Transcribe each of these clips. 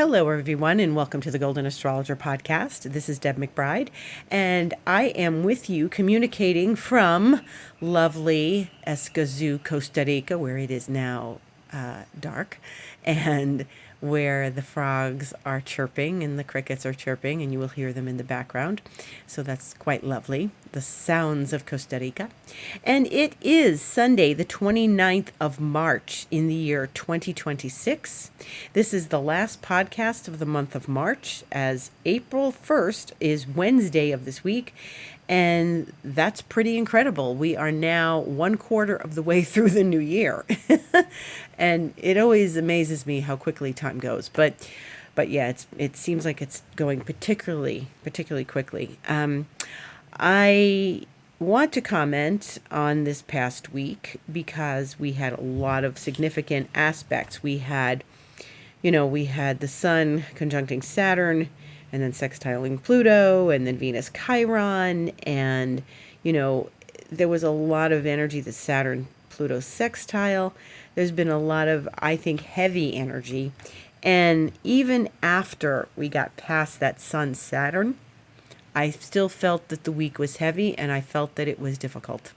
Hello, everyone, and welcome to the Golden Astrologer Podcast. This is Deb McBride, and I am with you communicating from lovely Escazú, Costa Rica, where it is now dark, and where the frogs are chirping and the crickets are chirping, and you will hear them in the background. So that's quite lovely. The sounds of Costa Rica. And it is Sunday, the 29th of March in the year 2026. This is the last podcast of the month of March, as April 1st is Wednesday of this week. And that's pretty incredible. We are now 1/4 of the way through the new year. And it always amazes me how quickly time goes. But yeah, it seems like it's going particularly quickly. I want to comment on this past week because we had a lot of significant aspects. We had the Sun conjuncting Saturn, and then sextiling Pluto, and then Venus Chiron, and there was a lot of energy, the Saturn-Pluto sextile. There's been a lot of, I think, heavy energy, and even after we got past that Sun-Saturn, I still felt that the week was heavy, and I felt that it was difficult.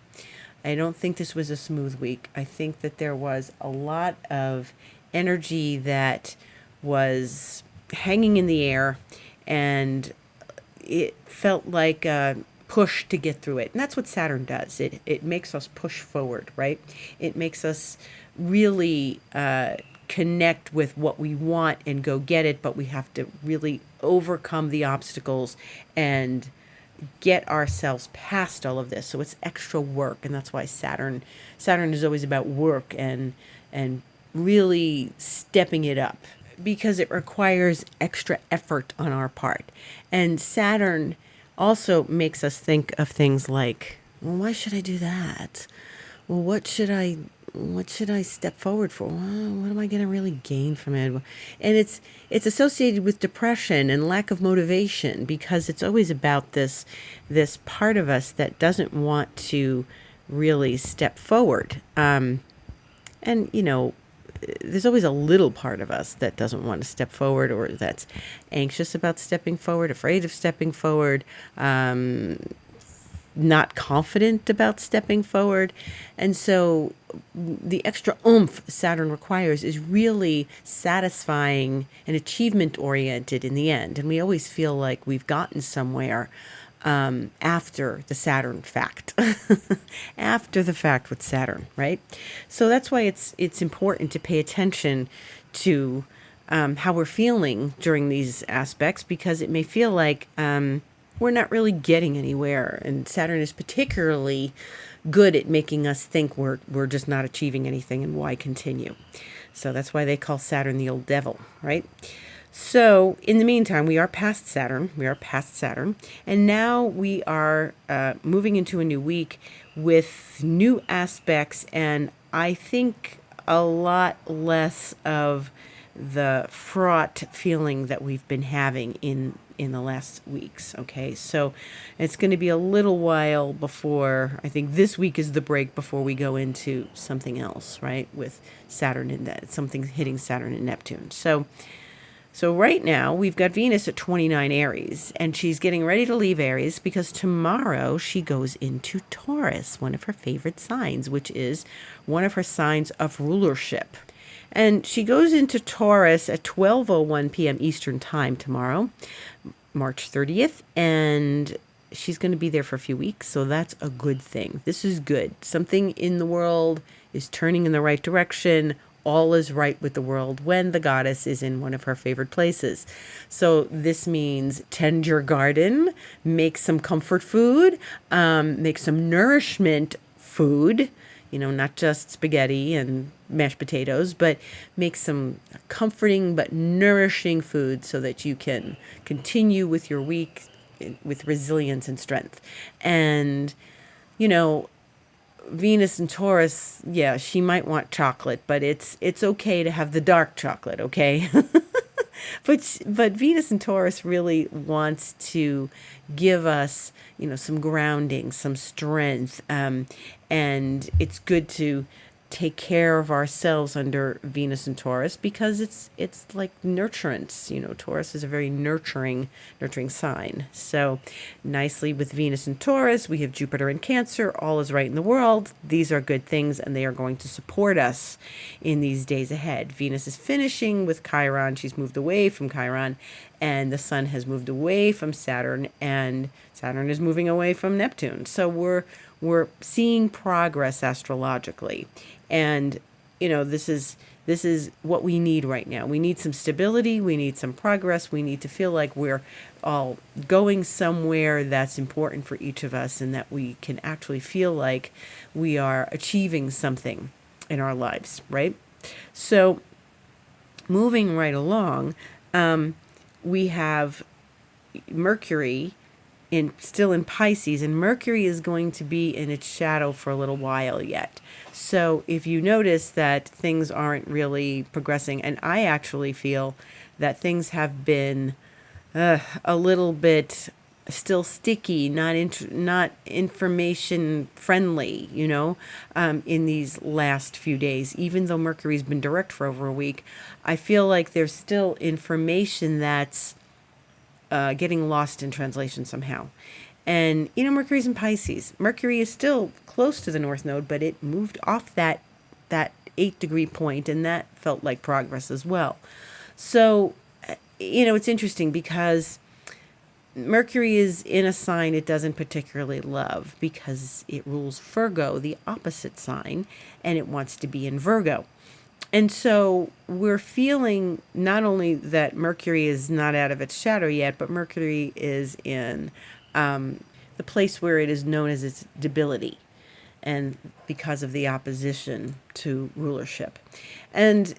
I don't think this was a smooth week. I think that there was a lot of energy that was hanging in the air, and it felt like a push to get through it. And that's what Saturn does. It makes us push forward, right? It makes us really connect with what we want and go get it, but we have to really overcome the obstacles and get ourselves past all of this. So it's extra work, and that's why Saturn is always about work and really stepping it up, because it requires extra effort on our part. And Saturn also makes us think of things like, well, why should I do that? Well, what should I step forward for? Well, what am I going to really gain from it? And it's associated with depression and lack of motivation, because it's always about this part of us that doesn't want to really step forward. There's always a little part of us that doesn't want to step forward, or that's anxious about stepping forward, afraid of stepping forward, not confident about stepping forward. And so the extra oomph Saturn requires is really satisfying and achievement oriented in the end. And we always feel like we've gotten somewhere after the Saturn fact, after the fact with Saturn, right? So that's why it's important to pay attention to how we're feeling during these aspects, because it may feel like we're not really getting anywhere, and Saturn is particularly good at making us think we're just not achieving anything, and why continue? So that's why they call Saturn the old devil, right? So in the meantime, we are past Saturn, and now we are moving into a new week with new aspects, and I think a lot less of the fraught feeling that we've been having in the last weeks. Okay, so it's going to be a little while before, I think this week is the break before we go into something else, right, with Saturn and that, something hitting Saturn and Neptune. So right now, we've got Venus at 29 Aries, and she's getting ready to leave Aries because tomorrow she goes into Taurus, one of her favorite signs, which is one of her signs of rulership. And she goes into Taurus at 12:01 p.m. Eastern Time tomorrow, March 30th, and she's going to be there for a few weeks, so that's a good thing. This is good. Something in the world is turning in the right direction. All is right with the world when the goddess is in one of her favorite places. So this means tend your garden, make some comfort food, make some nourishment food, not just spaghetti and mashed potatoes, but make some comforting but nourishing food so that you can continue with your week with resilience and strength. And, Venus and Taurus, yeah, she might want chocolate, but it's okay to have the dark chocolate, okay? But Venus and Taurus really wants to give us, some grounding, some strength, and it's good to take care of ourselves under Venus and Taurus because it's like nurturance. Taurus is a very nurturing sign. So nicely with Venus and Taurus, we have Jupiter in Cancer. All is right in the world. These are good things, and they are going to support us in these days ahead. Venus is finishing with Chiron. She's moved away from Chiron, and the Sun has moved away from Saturn, and Saturn is moving away from Neptune. So we're seeing progress astrologically, and this is what we need right now. We need some stability, we need some progress, we need to feel like we're all going somewhere that's important for each of us, and that we can actually feel like we are achieving something in our lives, right? So moving right along, we have Mercury still in Pisces, and Mercury is going to be in its shadow for a little while yet. So if you notice that things aren't really progressing, and I actually feel that things have been a little bit still sticky, not information friendly, in these last few days. Even though Mercury's been direct for over a week, I feel like there's still information that's getting lost in translation somehow. And, Mercury's in Pisces. Mercury is still close to the North Node, but it moved off that 8-degree point, and that felt like progress as well. So, it's interesting because Mercury is in a sign it doesn't particularly love because it rules Virgo, the opposite sign, and it wants to be in Virgo. And so we're feeling not only that Mercury is not out of its shadow yet, but Mercury is in the place where it is known as its debility, and because of the opposition to rulership. And,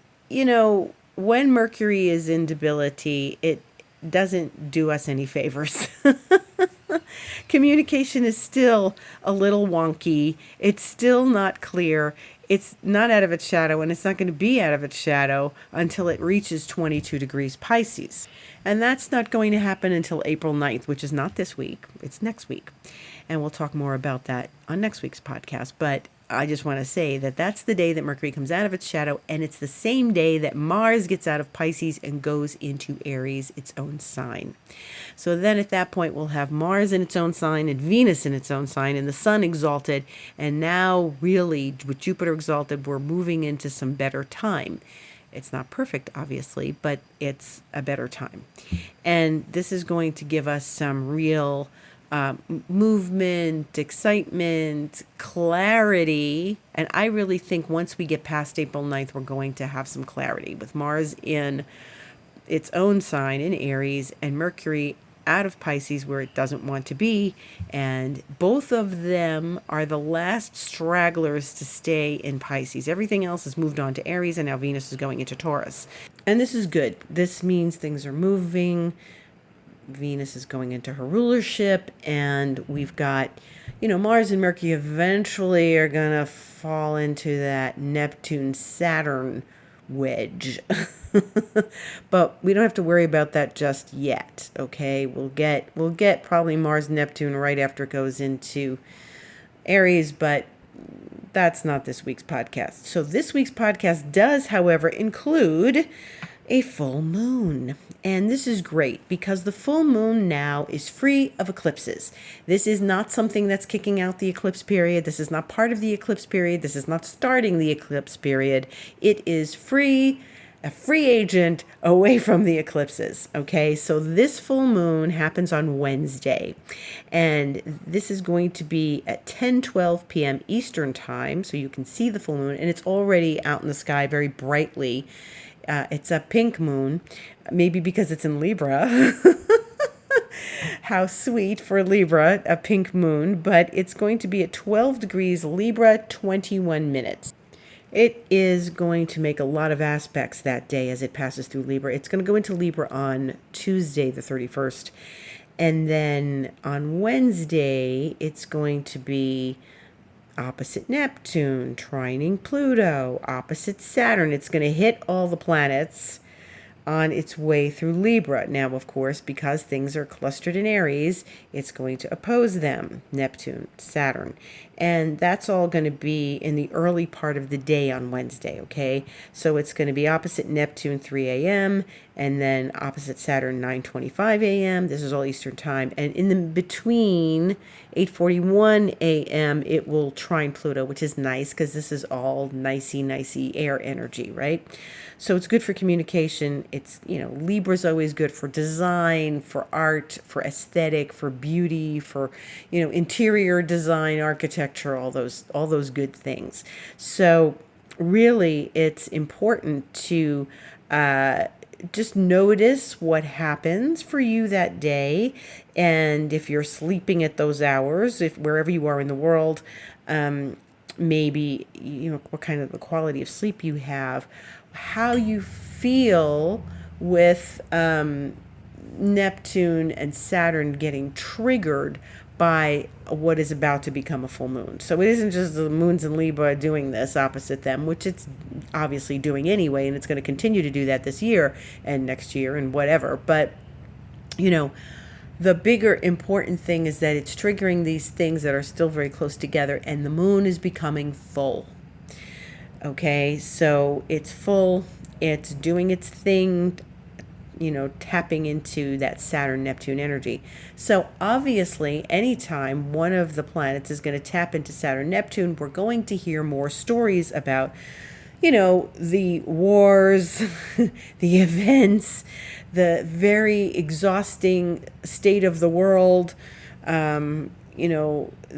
when Mercury is in debility, it doesn't do us any favors. Communication is still a little wonky. It's still not clear. It's not out of its shadow, and it's not going to be out of its shadow until it reaches 22 degrees Pisces. And that's not going to happen until April 9th, which is not this week. It's next week. And we'll talk more about that on next week's podcast. But I just want to say that that's the day that Mercury comes out of its shadow, and it's the same day that Mars gets out of Pisces and goes into Aries, its own sign. So then at that point, we'll have Mars in its own sign and Venus in its own sign and the Sun exalted. And now really, with Jupiter exalted, we're moving into some better time. It's not perfect, obviously, but it's a better time. And this is going to give us some real movement, excitement, clarity. And I really think once we get past April 9th, we're going to have some clarity with Mars in its own sign in Aries and Mercury out of Pisces where it doesn't want to be. And both of them are the last stragglers to stay in Pisces. Everything else has moved on to Aries, and now Venus is going into Taurus. And this is good. This means things are moving. Venus is going into her rulership, and we've got, Mars and Mercury eventually are going to fall into that Neptune-Saturn wedge. But we don't have to worry about that just yet, okay? We'll get probably Mars-Neptune right after it goes into Aries, but that's not this week's podcast. So this week's podcast does, however, include a full moon. And this is great because the full moon now is free of eclipses. This is not something that's kicking out the eclipse period. This is not part of the eclipse period. This is not starting the eclipse period. It is free, a free agent away from the eclipses. Okay, so this full moon happens on Wednesday, and this is going to be at 10:12 p.m. Eastern time, so you can see the full moon, and it's already out in the sky very brightly. It's a pink moon, maybe because it's in Libra. How sweet for Libra, a pink moon, but it's going to be at 12 degrees Libra, 21 minutes. It is going to make a lot of aspects that day as it passes through Libra. It's going to go into Libra on Tuesday, the 31st. And then on Wednesday, it's going to be opposite Neptune, trining Pluto, opposite Saturn. It's going to hit all the planets on its way through Libra. Now, of course, because things are clustered in Aries, it's going to oppose them, Neptune, Saturn. And that's all going to be in the early part of the day on Wednesday, okay? So it's going to be opposite Neptune 3 a.m. and then opposite Saturn 9:25 a.m. This is all Eastern time. And in the between 8:41 a.m. it will trine Pluto, which is nice because this is all nicey air energy, right? So it's good for communication. It's, Libra's always good for design, for art, for aesthetic, for beauty, for, interior design, architecture, all those good things. So really it's important to just notice what happens for you that day. And if you're sleeping at those hours, if wherever you are in the world, maybe, what kind of the quality of sleep you have, how you feel with Neptune and Saturn getting triggered by what is about to become a full moon. So it isn't just the moons in Libra doing this opposite them, which it's obviously doing anyway, and it's going to continue to do that this year and next year and whatever. But, the bigger important thing is that it's triggering these things that are still very close together, and the moon is becoming full. Okay, so it's full, it's doing its thing, tapping into that Saturn-Neptune energy. So obviously, anytime one of the planets is going to tap into Saturn-Neptune, we're going to hear more stories about, the wars, the events, the very exhausting state of the world, the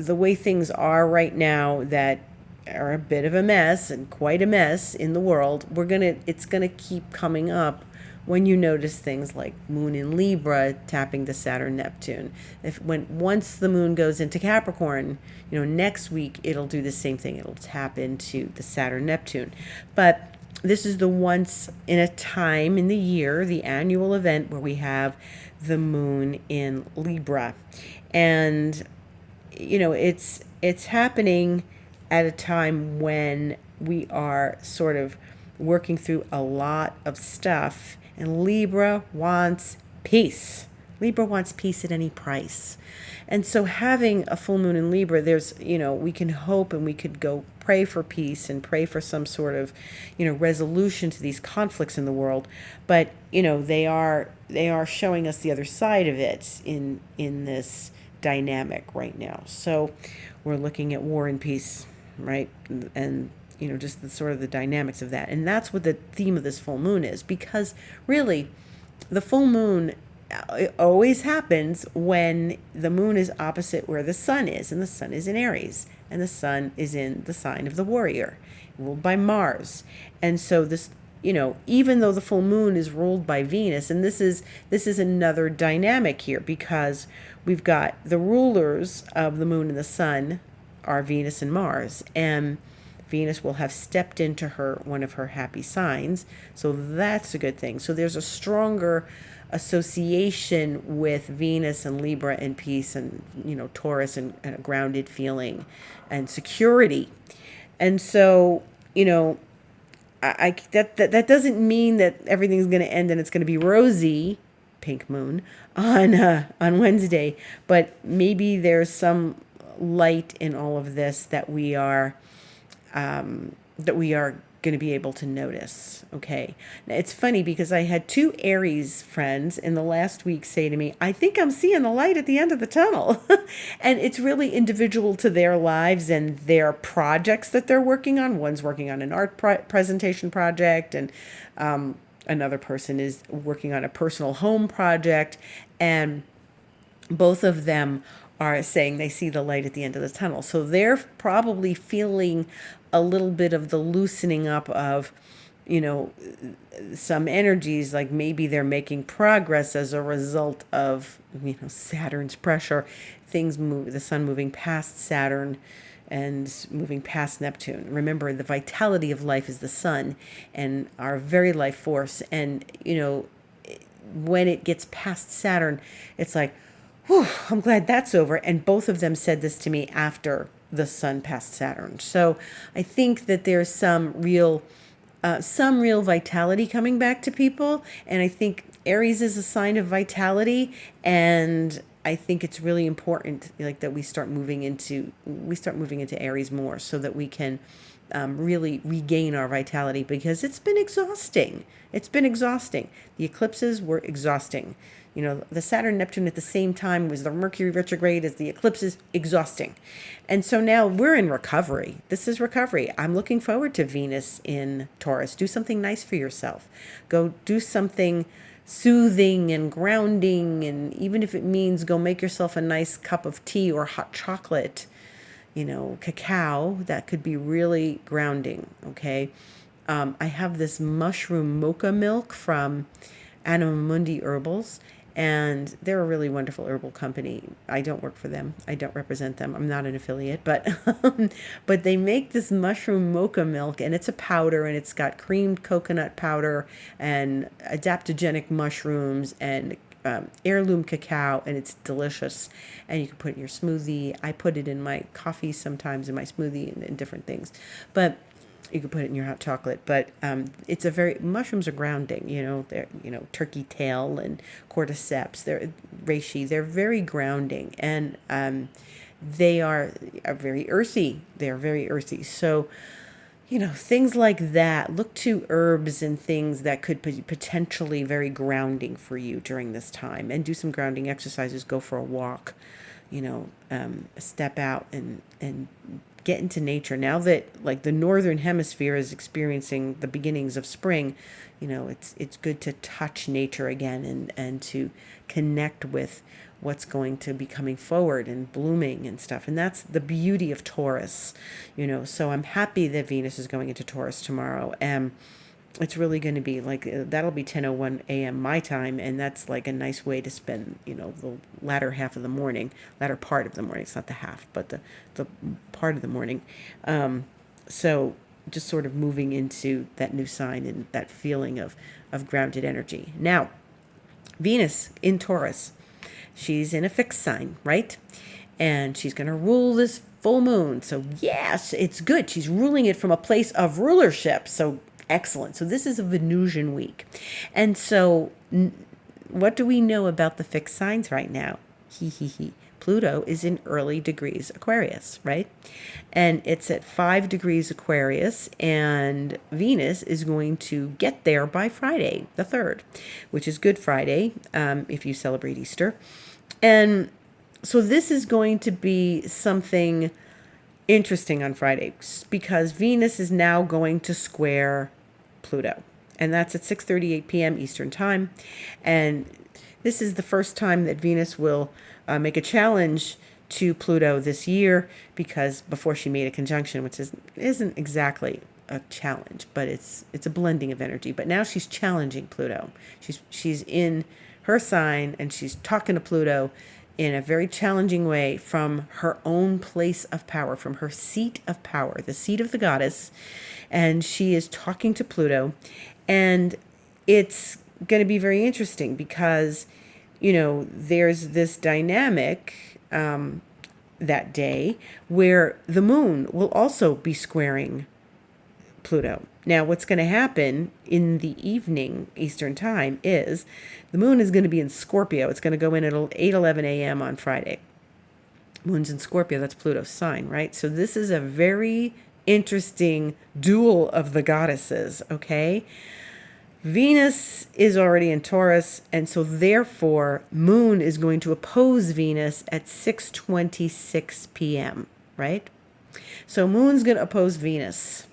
way things are right now that are a bit of a mess and quite a mess in the world. It's gonna keep coming up when you notice things like Moon in Libra tapping the Saturn Neptune. Once the moon goes into Capricorn, next week it'll do the same thing. It'll tap into the Saturn Neptune. But this is the once in a time in the year, the annual event where we have the moon in Libra. And it's happening at a time when we are sort of working through a lot of stuff, and Libra wants peace. Libra wants peace at any price. And so having a full moon in Libra, there's, we can hope and we could go pray for peace and pray for some sort of, resolution to these conflicts in the world. But, they are showing us the other side of it in this dynamic right now. So we're looking at war and peace, right? And just the sort of the dynamics of that. And that's what the theme of this full moon is, because really the full moon, it always happens when the moon is opposite where the sun is, and the sun is in Aries, and the sun is in the sign of the warrior, ruled by Mars. And so this, even though the full moon is ruled by Venus, and this is another dynamic here, because we've got the rulers of the moon and the sun are Venus and Mars, and Venus will have stepped into one of her happy signs, so that's a good thing. So there's a stronger association with Venus and Libra and peace, and Taurus and a grounded feeling and security. And so that doesn't mean that everything's going to end and it's going to be rosy, pink moon on Wednesday, but maybe there's some light in all of this that we are going to be able to notice. Okay. Now, it's funny because I had 2 Aries friends in the last week say to me, I think I'm seeing the light at the end of the tunnel. And it's really individual to their lives and their projects that they're working on. One's working on an art presentation project, and another person is working on a personal home project. And both of them are saying they see the light at the end of the tunnel. So they're probably feeling a little bit of the loosening up of, some energies, like maybe they're making progress as a result of, Saturn's pressure, things move, the sun moving past Saturn and moving past Neptune. Remember, the vitality of life is the sun and our very life force. And, when it gets past Saturn, it's like, whew, I'm glad that's over. And both of them said this to me after the sun passed Saturn. So I think that there's some real some real vitality coming back to people. And I think Aries is a sign of vitality. And I think it's really important, like, that we start moving into Aries more, so that we can really regain our vitality, because it's been exhausting. It's been exhausting. The eclipses were exhausting. You know, the Saturn Neptune at the same time was the Mercury retrograde as the eclipses, exhausting. And so now we're in recovery. This is recovery. I'm looking forward to Venus in Taurus. Do something nice for yourself. Go do something soothing and grounding. And even if it means go make yourself a nice cup of tea or hot chocolate, you know, cacao, that could be really grounding. Okay. I have this mushroom mocha milk from Anima Mundi Herbals, and they're a really wonderful herbal company. I don't work for them. I don't represent them. I'm not an affiliate, but but they make this mushroom mocha milk, and it's a powder, and it's got creamed coconut powder and adaptogenic mushrooms and heirloom cacao, and it's delicious. And you can put it in your smoothie. I put it in my coffee sometimes, in my smoothie, and different things. But you could put it in your hot chocolate. But it's a very, mushrooms are grounding. You know, they're, you know, turkey tail and cordyceps. They're reishi. They're very grounding, and they are very earthy. They're very earthy. So, you know, things like that. Look to herbs and things that could be potentially very grounding for you during this time, and do some grounding exercises. Go for a walk, you know, step out and get into nature. Now that, like, the northern hemisphere is experiencing the beginnings of spring, you know, it's good to touch nature again, and to connect with what's going to be coming forward and blooming and stuff. And that's the beauty of Taurus, you know. So I'm happy that Venus is going into Taurus tomorrow. It's really going to be like, that'll be 10:01 a.m. my time, and that's like a nice way to spend, you know, the latter half of the morning, latter part of the morning. It's not the half, but the part of the morning. So just sort of moving into that new sign and that feeling of grounded energy. Now, Venus in Taurus, she's in a fixed sign, right? And she's going to rule this full moon. So yes, it's good. She's ruling it from a place of rulership. So excellent. So this is a Venusian week. And so what do we know about the fixed signs right now? Pluto is in early degrees Aquarius, right? And it's at 5 degrees Aquarius, and Venus is going to get there by Friday, the 3rd, which is Good Friday, if you celebrate Easter. And so this is going to be something interesting on Friday, because Venus is now going to square Pluto, and that's at 6:38 p.m. Eastern Time. And this is the first time that Venus will make a challenge to Pluto this year, because before she made a conjunction, which isn't exactly a challenge, but it's a blending of energy. But now she's challenging Pluto. She's in her sign, and she's talking to Pluto in a very challenging way from her own place of power, from her seat of power, the seat of the goddess. And she is talking to Pluto. And it's going to be very interesting, because, you know, there's this dynamic that day where the moon will also be squaring Pluto. Now, what's going to happen in the evening Eastern Time is the moon is going to be in Scorpio. It's going to go in at 8:11 a.m. on Friday. Moon's in Scorpio. That's Pluto's sign, right? So this is a very interesting duel of the goddesses, okay? Venus is already in Taurus, and so therefore Moon is going to oppose Venus at 6:26 p.m., right? So Moon's going to oppose Venus.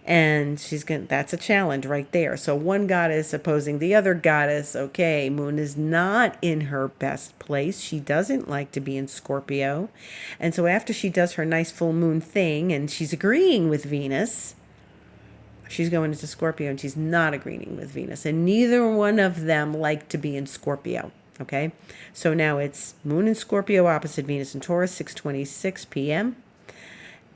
And that's a challenge right there. So one goddess opposing the other goddess. Okay, Moon is not in her best place. She doesn't like to be in Scorpio. And so after she does her nice full moon thing and she's agreeing with Venus, she's going into Scorpio, and she's not agreeing with Venus. And neither one of them like to be in Scorpio. Okay, so now it's Moon in Scorpio opposite Venus in Taurus, 6:26 p.m.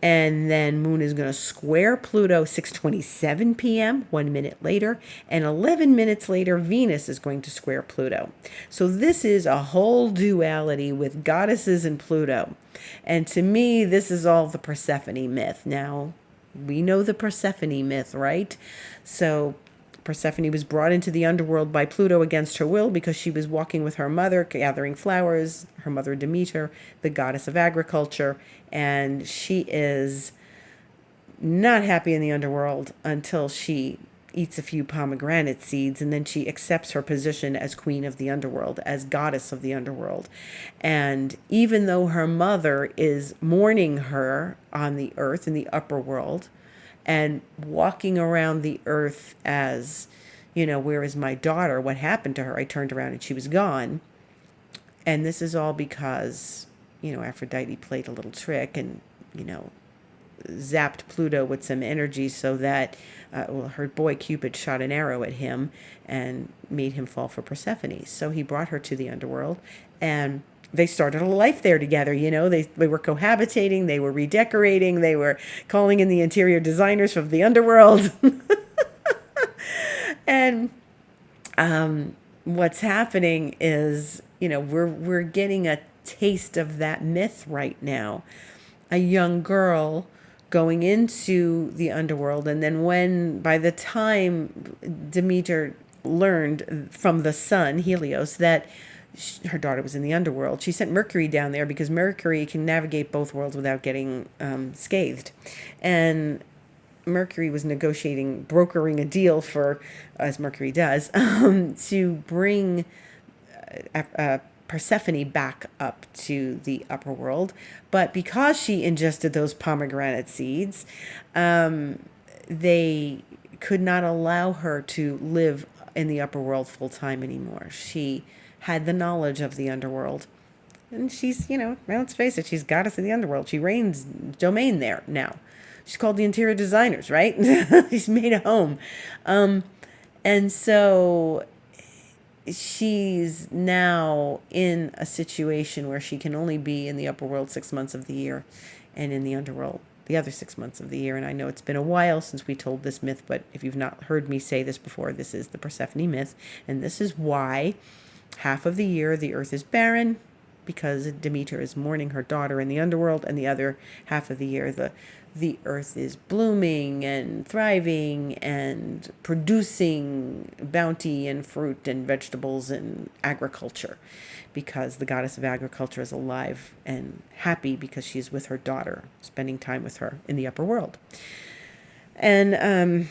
And then Moon is going to square Pluto 6:27 p.m., 1 minute later. And 11 minutes later, Venus is going to square Pluto. So this is a whole duality with goddesses and Pluto. And to me, this is all the Persephone myth. Now, we know the Persephone myth, right? So Persephone was brought into the underworld by Pluto against her will because she was walking with her mother, gathering flowers, her mother Demeter, the goddess of agriculture, and she is not happy in the underworld until she eats a few pomegranate seeds, and then she accepts her position as queen of the underworld, as goddess of the underworld. And even though her mother is mourning her on the earth in the upper world and walking around the earth as, where is my daughter? What happened to her? I turned around and she was gone. And this is all because, Aphrodite played a little trick and, zapped Pluto with some energy so that her boy Cupid shot an arrow at him and made him fall for Persephone. So he brought her to the underworld, and they started a life there together. They were cohabitating, they were redecorating, they were calling in the interior designers from the underworld. And what's happening is, we're getting a taste of that myth right now. A young girl going into the underworld, and then by the time Demeter learned from the sun, Helios, that her daughter was in the underworld, she sent Mercury down there because Mercury can navigate both worlds without getting scathed. And Mercury was brokering a deal for, as Mercury does, to bring Persephone back up to the upper world. But because she ingested those pomegranate seeds, they could not allow her to live in the upper world full time anymore. She had the knowledge of the underworld. And she's, let's face it, she's goddess of the underworld. She reigns domain there now. She's called the interior designers, right? She's made a home. And so she's now in a situation where she can only be in the upper world 6 months of the year and in the underworld the other 6 months of the year. And I know it's been a while since we told this myth, but if you've not heard me say this before, this is the Persephone myth. And this is why half of the year the earth is barren, because Demeter is mourning her daughter in the underworld, and the other half of the year the earth is blooming and thriving and producing bounty and fruit and vegetables and agriculture, because the goddess of agriculture is alive and happy because she is with her daughter, spending time with her in the upper world. And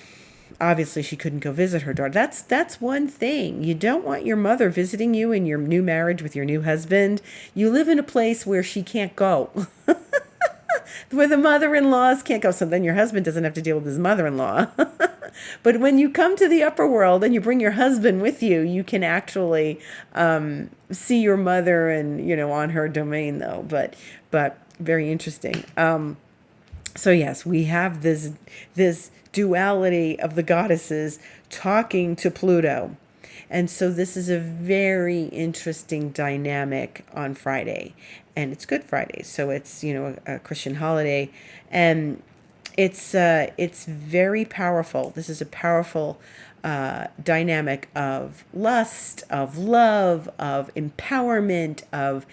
obviously she couldn't go visit her daughter. That's one thing. You don't want your mother visiting you in your new marriage with your new husband. You live in a place where she can't go. Where the mother-in-laws can't go. So then your husband doesn't have to deal with his mother-in-law. But when you come to the upper world and you bring your husband with you, you can actually see your mother and, on her domain though. But very interesting. So yes, we have this duality of the goddesses talking to Pluto. And so this is a very interesting dynamic on Friday. And it's Good Friday, so it's, a Christian holiday. And it's very powerful. This is a powerful dynamic of lust, of love, of empowerment, of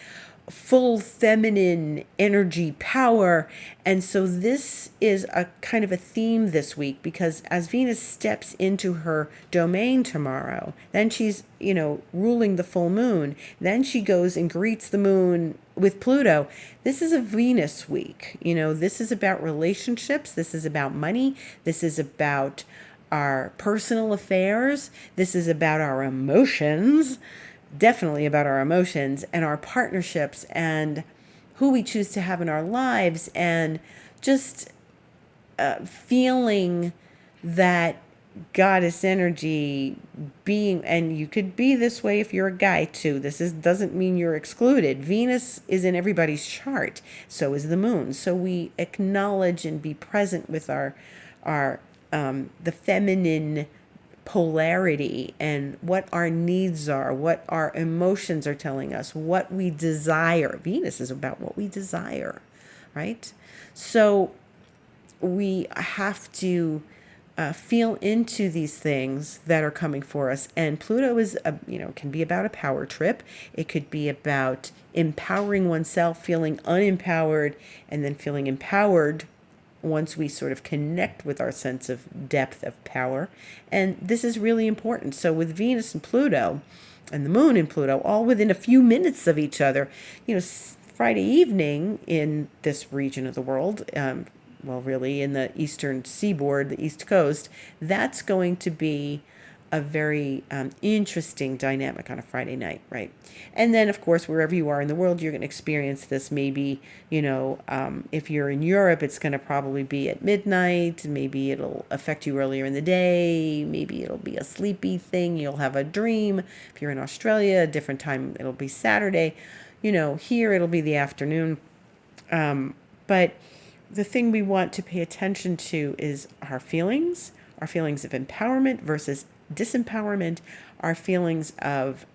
full feminine energy, power. And so this is a kind of a theme this week, because as Venus steps into her domain tomorrow, then she's, ruling the full moon. Then she goes and greets the moon with Pluto. This is a Venus week. This is about relationships. This is about money. This is about our personal affairs. This is about our emotions. Definitely about our emotions and our partnerships and who we choose to have in our lives, and just feeling that goddess energy being. And you could be this way if you're a guy too. Doesn't mean you're excluded. Venus is in everybody's chart. So is the moon. So we acknowledge and be present with our the feminine polarity and what our needs are, what our emotions are telling us, what we desire. Venus is about what we desire, right? So we have to feel into these things that are coming for us. And Pluto is, can be about a power trip. It could be about empowering oneself, feeling unempowered, and then feeling empowered once we sort of connect with our sense of depth of power. And this is really important. So with Venus and Pluto and the moon and Pluto all within a few minutes of each other, Friday evening in this region of the world, well, really in the eastern seaboard, the East Coast, that's going to be a very interesting dynamic on a Friday night, right? And then, of course, wherever you are in the world, you're going to experience this. Maybe, if you're in Europe, it's going to probably be at midnight. Maybe it'll affect you earlier in the day. Maybe it'll be a sleepy thing. You'll have a dream. If you're in Australia, a different time, it'll be Saturday. Here it'll be the afternoon. But the thing we want to pay attention to is our feelings of empowerment versus disempowerment, our feelings of,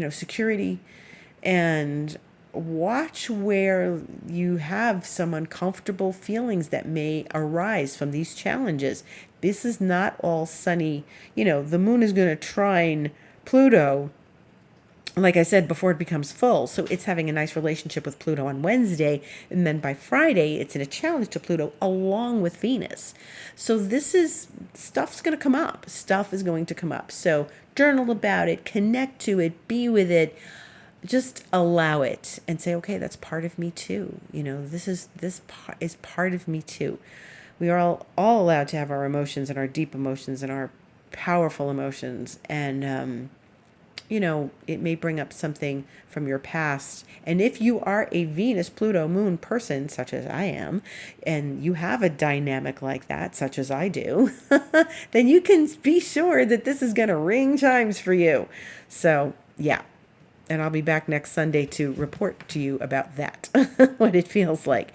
security, and watch where you have some uncomfortable feelings that may arise from these challenges. This is not all sunny. The moon is going to trine Pluto, like I said, before it becomes full. So it's having a nice relationship with Pluto on Wednesday. And then by Friday, it's in a challenge to Pluto along with Venus. So stuff's going to come up. Stuff is going to come up. So journal about it, connect to it, be with it. Just allow it and say, okay, that's part of me too. This is part of me too. We are all allowed to have our emotions and our deep emotions and our powerful emotions. And, it may bring up something from your past. And if you are a Venus, Pluto, Moon person, such as I am, and you have a dynamic like that, such as I do, then you can be sure that this is going to ring chimes for you. So, yeah. And I'll be back next Sunday to report to you about that, what it feels like.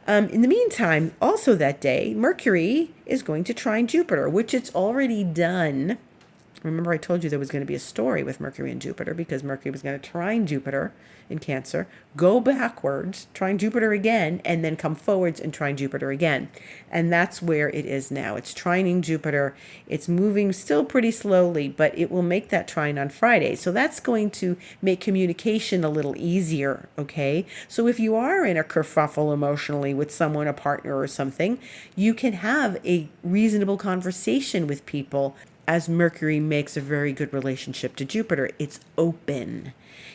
In the meantime, also that day, Mercury is going to trine Jupiter, which it's already done. Remember, I told you there was going to be a story with Mercury and Jupiter because Mercury was going to trine Jupiter in Cancer, go backwards, trine Jupiter again, and then come forwards and trine Jupiter again. And that's where it is now. It's trining Jupiter. It's moving still pretty slowly, but it will make that trine on Friday. So that's going to make communication a little easier, okay? So if you are in a kerfuffle emotionally with someone, a partner or something, you can have a reasonable conversation with people. As Mercury makes a very good relationship to Jupiter, it's open.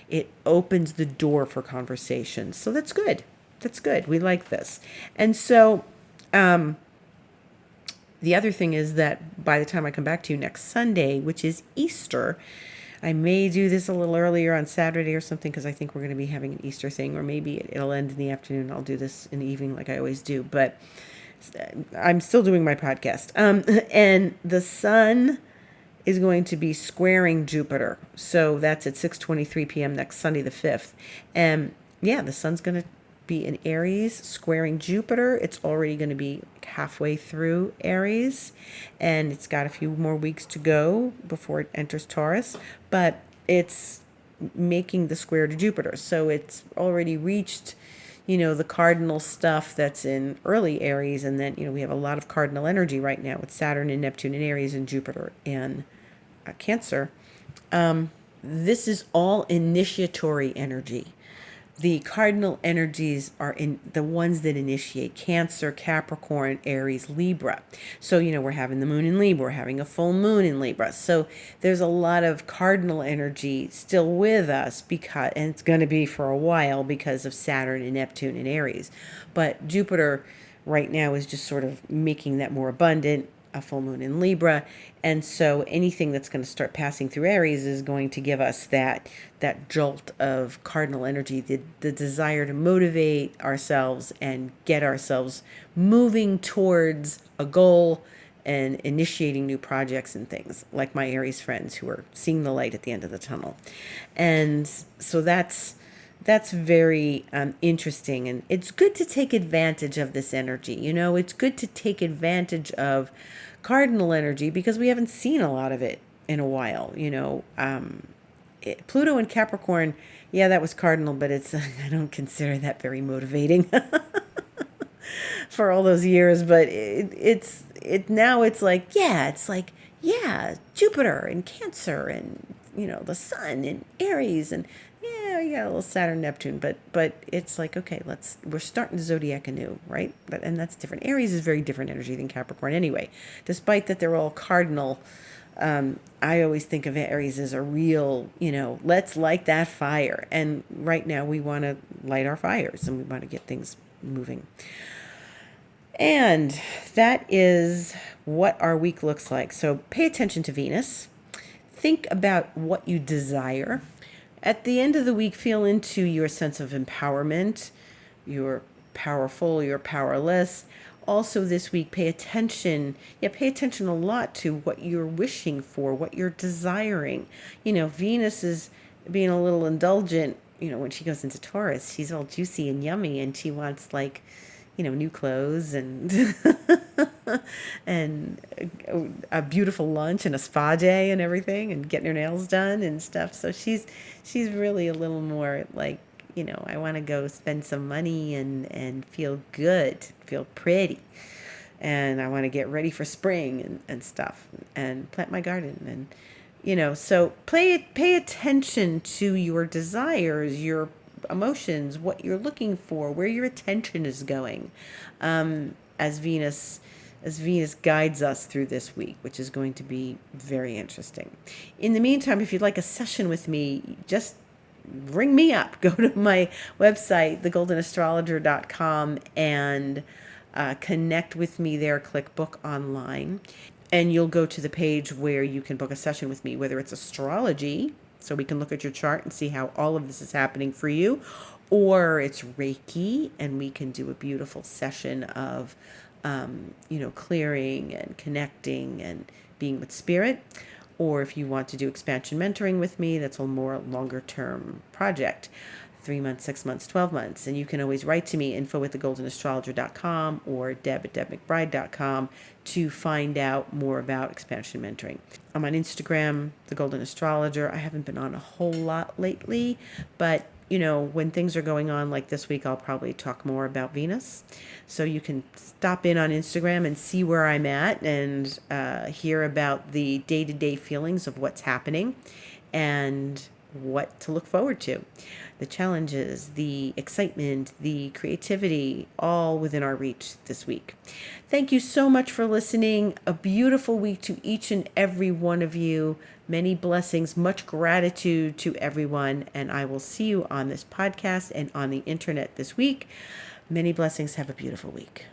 It opens the door for conversations. So that's good. That's good. We like this. And so the other thing is that by the time I come back to you next Sunday, which is Easter, I may do this a little earlier on Saturday or something because I think we're going to be having an Easter thing, or maybe it'll end in the afternoon. I'll do this in the evening like I always do. But I'm still doing my podcast. And the sun is going to be squaring Jupiter. So that's at 6:23 p.m. next Sunday, the 5th. And the sun's going to be in Aries, squaring Jupiter. It's already going to be halfway through Aries, and it's got a few more weeks to go before it enters Taurus. But it's making the square to Jupiter. So it's already reached the cardinal stuff that's in early Aries. And then, we have a lot of cardinal energy right now with Saturn and Neptune in Aries and Jupiter in Cancer. This is all initiatory energy. The cardinal energies are in the ones that initiate: Cancer, Capricorn, Aries, Libra. So, we're having the moon in Libra, we're having a full moon in Libra. So there's a lot of cardinal energy still with us and it's going to be for a while because of Saturn and Neptune in Aries. But Jupiter right now is just sort of making that more abundant, a full moon in Libra. And so anything that's going to start passing through Aries is going to give us that jolt of cardinal energy, the desire to motivate ourselves and get ourselves moving towards a goal and initiating new projects and things, like my Aries friends who are seeing the light at the end of the tunnel. And so that's very interesting, and it's good to take advantage of this energy. It's good to take advantage of cardinal energy because we haven't seen a lot of it in a while. Pluto and Capricorn, that was cardinal, but I don't consider that very motivating for all those years. But now it's like Jupiter and Cancer and the sun in Aries and you got a little Saturn, Neptune, but it's like, okay, we're starting the zodiac anew, right? And that's different. Aries is very different energy than Capricorn anyway, despite that they're all cardinal. I always think of Aries as a real, let's light that fire. And right now we want to light our fires and we want to get things moving. And that is what our week looks like. So pay attention to Venus. Think about what you desire. At the end of the week, feel into your sense of empowerment. You're powerful, you're powerless. Also this week, pay attention a lot to what you're wishing for, what you're desiring. Venus is being a little indulgent, when she goes into Taurus. She's all juicy and yummy, and she wants new clothes and and a beautiful lunch and a spa day and everything, and getting her nails done and stuff. So she's really a little more like, I want to go spend some money and feel good, feel pretty. And I want to get ready for spring and stuff and plant my garden. And, so pay attention to your desires, your emotions, what you're looking for, where your attention is going, as Venus guides us through this week, which is going to be very interesting. In the meantime, if you'd like a session with me, just ring me up. Go to my website, thegoldenastrologer.com, and connect with me there. Click book online, and you'll go to the page where you can book a session with me, whether it's astrology, so we can look at your chart and see how all of this is happening for you, or it's Reiki, and we can do a beautiful session of, clearing and connecting and being with spirit. Or if you want to do expansion mentoring with me, that's a more longer term project, 3 months, 6 months, 12 months. And you can always write to me, info@thegoldenastrologer.com or deb@debmcbride.com, to find out more about expansion mentoring. I'm on Instagram, The Golden Astrologer. I haven't been on a whole lot lately, but when things are going on like this week, I'll probably talk more about Venus. So you can stop in on Instagram and see where I'm at, and hear about the day-to-day feelings of what's happening and what to look forward to. The challenges, the excitement, the creativity, all within our reach this week. Thank you so much for listening. A beautiful week to each and every one of you. Many blessings, much gratitude to everyone. And I will see you on this podcast and on the internet this week. Many blessings. Have a beautiful week.